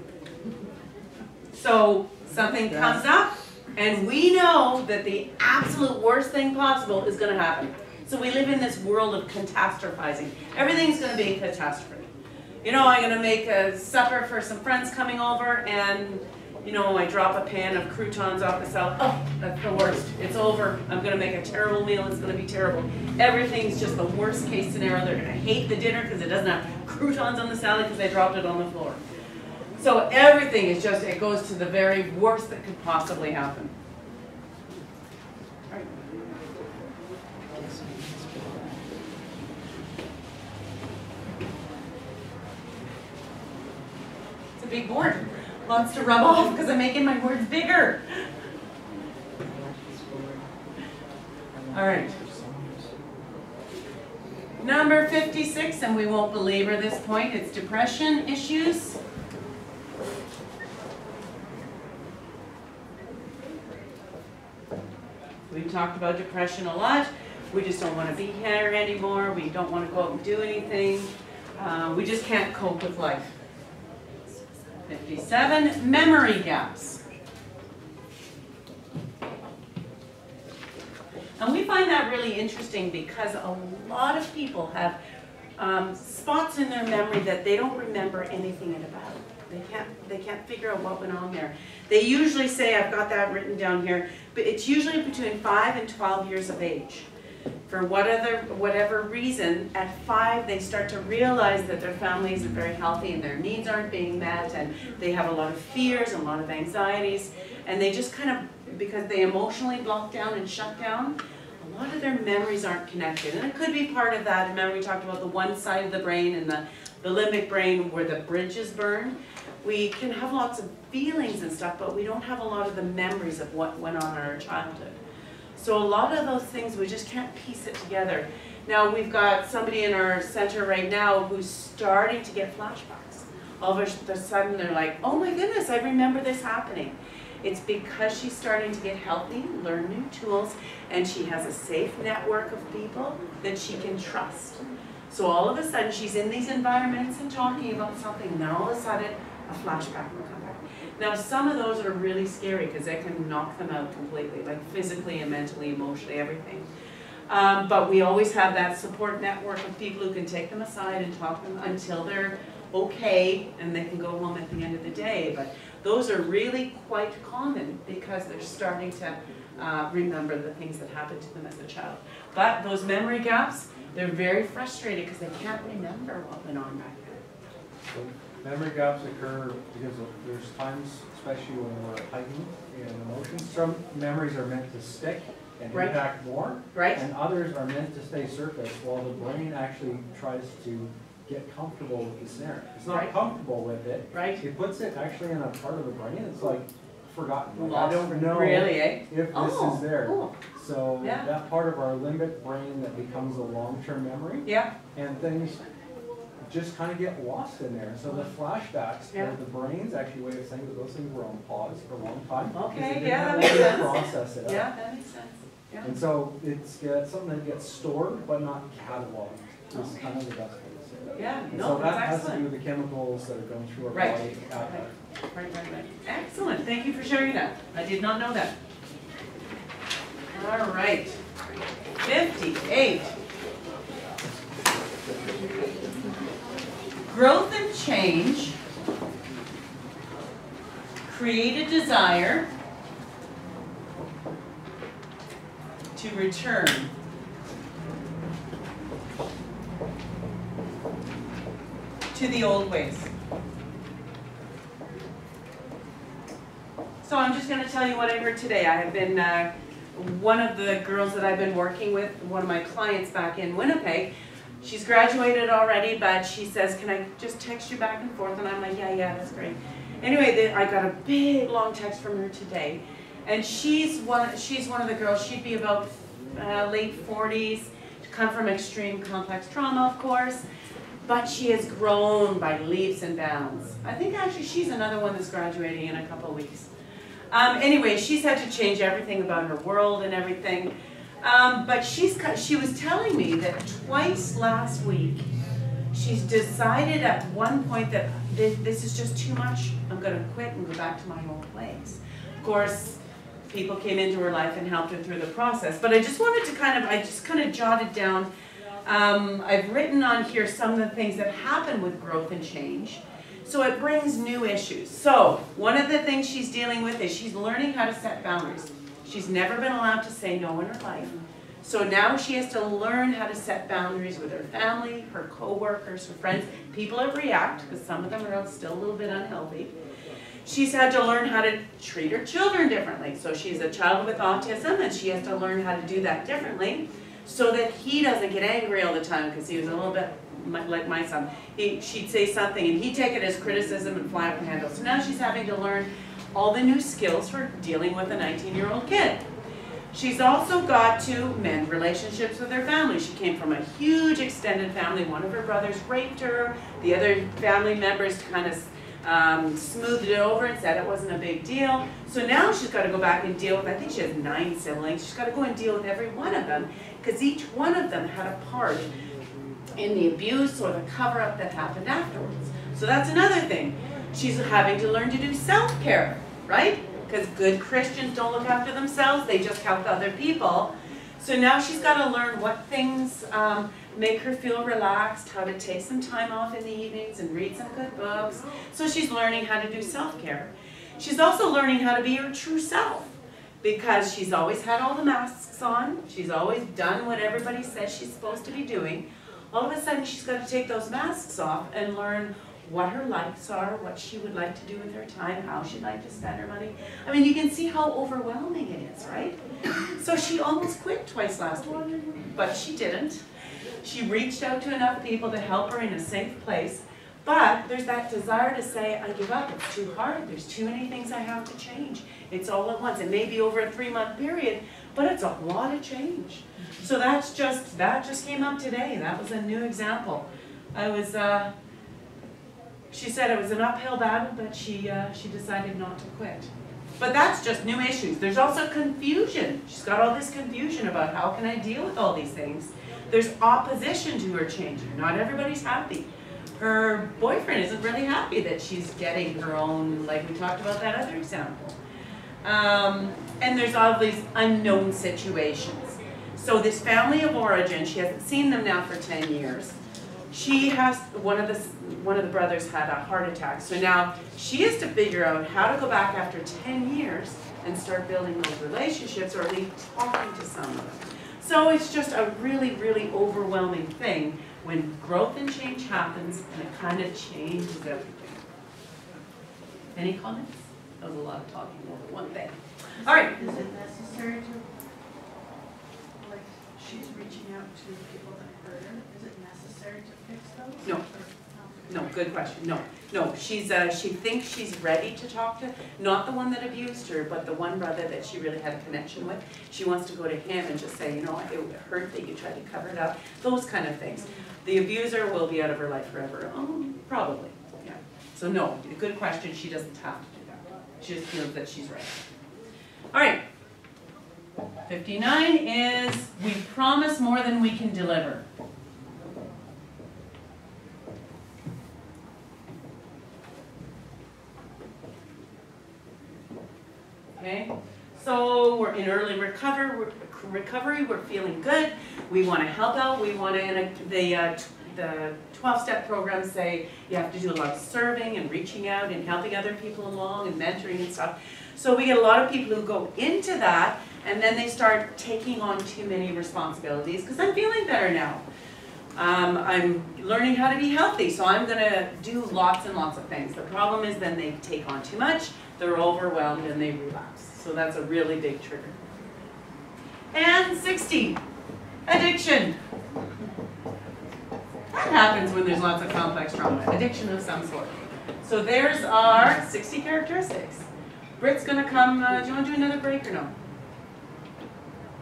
So something comes up, and we know that the absolute worst thing possible is going to happen. So we live in this world of catastrophizing. Everything's going to be a catastrophe. You know, I'm going to make a supper for some friends coming over, and, you know, I drop a pan of croutons off the salad. Oh, that's the worst. It's over. I'm going to make a terrible meal. It's going to be terrible. Everything's just the worst case scenario. They're going to hate the dinner because it doesn't have croutons on the salad because they dropped it on the floor. So everything is just, it goes to the very worst that could possibly happen. Right. It's a big board. Lots to rub off because I'm making my words bigger. All right. Number 56, and we won't belabor this point, it's depression issues. We've talked about depression a lot. We just don't want to be here anymore. We don't want to go out and do anything. We just can't cope with life. 57, memory gaps. And we find that really interesting because a lot of people have spots in their memory that they don't remember anything about. They can't figure out what went on there. They usually say, I've got that written down here, but it's usually between 5 and 12 years of age. For whatever reason, at 5 they start to realize that their family isn't very healthy and their needs aren't being met, and they have a lot of fears and a lot of anxieties, and they just kind of, because they emotionally block down and shut down, a lot of their memories aren't connected. And it could be part of that. Remember we talked about the one side of the brain and the limbic brain where the bridge is burned. We can have lots of feelings and stuff, but we don't have a lot of the memories of what went on in our childhood. So a lot of those things, we just can't piece it together. Now we've got somebody in our center right now who's starting to get flashbacks. All of a sudden they're like, oh my goodness, I remember this happening. It's because she's starting to get healthy, learn new tools, and she has a safe network of people that she can trust. So all of a sudden she's in these environments and talking about something, and then all of a sudden a flashback will come back. Now some of those are really scary because they can knock them out completely, like physically and mentally, emotionally, everything. But we always have that support network of people who can take them aside and talk to them until they're okay and they can go home at the end of the day. But those are really quite common because they're starting to remember the things that happened to them as a child. But those memory gaps, they're very frustrated because they can't remember what went on back then. So memory gaps occur because there's times, especially when we're heightened in emotions. Some memories are meant to stick and impact more, and others are meant to stay surface while the brain actually tries to get comfortable with the snare. It's not comfortable with it. It puts it actually in a part of the brain. It's like forgotten. Like, I don't know if this is there. Cool. So that part of our limbic brain that becomes a long-term memory, and things just kind of get lost in there. So the flashbacks are the brain's actually way of saying that those things were on pause for a long time. Okay, that makes sense. Process it. Yeah, that makes sense. Yeah. And so it's something that gets stored but not cataloged. Is kind of the best way to say that. Yeah, and no, so that that's has excellent. to do with the chemicals that are going through our body. Right. Excellent. Thank you for sharing that. I did not know that. All right. 58. Growth and change create a desire to return to the old ways. So I'm just going to tell you what I heard today. I have been, one of the girls that I've been working with, one of my clients back in Winnipeg, she's graduated already, but she says, can I just text you back and forth? And I'm like, yeah, that's great. Anyway, I got a big, long text from her today. And she's one of the girls, she'd be about late 40s, come from extreme complex trauma, of course, but she has grown by leaps and bounds. I think actually she's another one that's graduating in a couple of weeks. Anyway, she's had to change everything about her world and everything. But she was telling me that twice last week, she's decided at one point that this is just too much. I'm going to quit and go back to my old ways. Of course, people came into her life and helped her through the process. But I just wanted to I just kind of jotted down. I've written on here some of the things that happen with growth and change. So it brings new issues. So one of the things she's dealing with is she's learning how to set boundaries. She's never been allowed to say no in her life. So now she has to learn how to set boundaries with her family, her co-workers, her friends, people that react, because some of them are still a little bit unhealthy. She's had to learn how to treat her children differently. So she's a child with autism, and she has to learn how to do that differently so that he doesn't get angry all the time, because he was a little bit like my son. She'd say something, and he'd take it as criticism and fly off the handle. So now she's having to learn all the new skills for dealing with a 19-year-old kid. She's also got to mend relationships with her family. She came from a huge extended family. One of her brothers raped her. The other family members kind of smoothed it over and said it wasn't a big deal. So now she's got to go back and deal with, I think she has 9 siblings. She's got to go and deal with every one of them because each one of them had a part in the abuse or the cover-up that happened afterwards. So that's another thing. She's having to learn to do self-care, right? Because good Christians don't look after themselves, they just help other people. So now she's got to learn what things make her feel relaxed, how to take some time off in the evenings and read some good books. So she's learning how to do self-care. She's also learning how to be her true self because she's always had all the masks on. She's always done what everybody says she's supposed to be doing. All of a sudden she's got to take those masks off and learn what her likes are, what she would like to do with her time, how she'd like to spend her money. I mean, you can see how overwhelming it is, right? So she almost quit twice last week, but she didn't. She reached out to enough people to help her in a safe place, but there's that desire to say, I give up, it's too hard, there's too many things I have to change. It's all at once. It may be over a 3-month period, but it's a lot of change. So that just came up today. That was a new example. She said it was an uphill battle, but she decided not to quit. But that's just new issues. There's also confusion. She's got all this confusion about how can I deal with all these things. There's opposition to her changing. Not everybody's happy. Her boyfriend isn't really happy that she's getting her own, like we talked about that other example. And there's all these unknown situations. So this family of origin, she hasn't seen them now for 10 years. She has, one of the brothers had a heart attack. So now she has to figure out how to go back after 10 years and start building those relationships, or at least talking to some of them. So it's just a really, really overwhelming thing when growth and change happens, and it kind of changes everything. Any comments? That was a lot of talking over one thing. All right. Is it necessary to, like, she's reaching out to people that hurt her, is it necessary to fix those? No. No, good question. No, she thinks she's ready to talk to, not the one that abused her, but the one brother that she really had a connection with. She wants to go to him and just say, you know, it hurt that you tried to cover it up, those kind of things. The abuser will be out of her life forever. Probably, yeah. So no, good question. She doesn't have to do that. She just feels that she's ready. All right. 59 is we promise more than we can deliver. Okay, so we're in early recovery, we're feeling good, we want to help out, we want to, the 12-step programs say you have to do a lot of serving and reaching out and helping other people along and mentoring and stuff. So we get a lot of people who go into that and then they start taking on too many responsibilities because I'm feeling better now. I'm learning how to be healthy, so I'm going to do lots and lots of things. The problem is then they take on too much, they're overwhelmed, and they relapse. So that's a really big trigger. And 60, addiction. That happens when there's lots of complex trauma, addiction of some sort. So there's our 60 characteristics. Britt's going to come, do you want to do another break or no?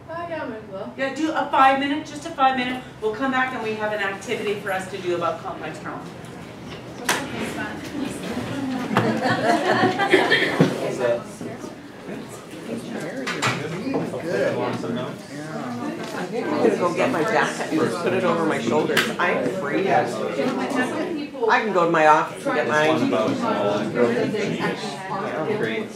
Yeah, might as well. Yeah, do a 5-minute, just a 5-minute. We'll come back and we have an activity for us to do about complex trauma. I think I'm gonna go get my jacket and just put it over my shoulders. I'm free. I can go to my office and get mine. Creates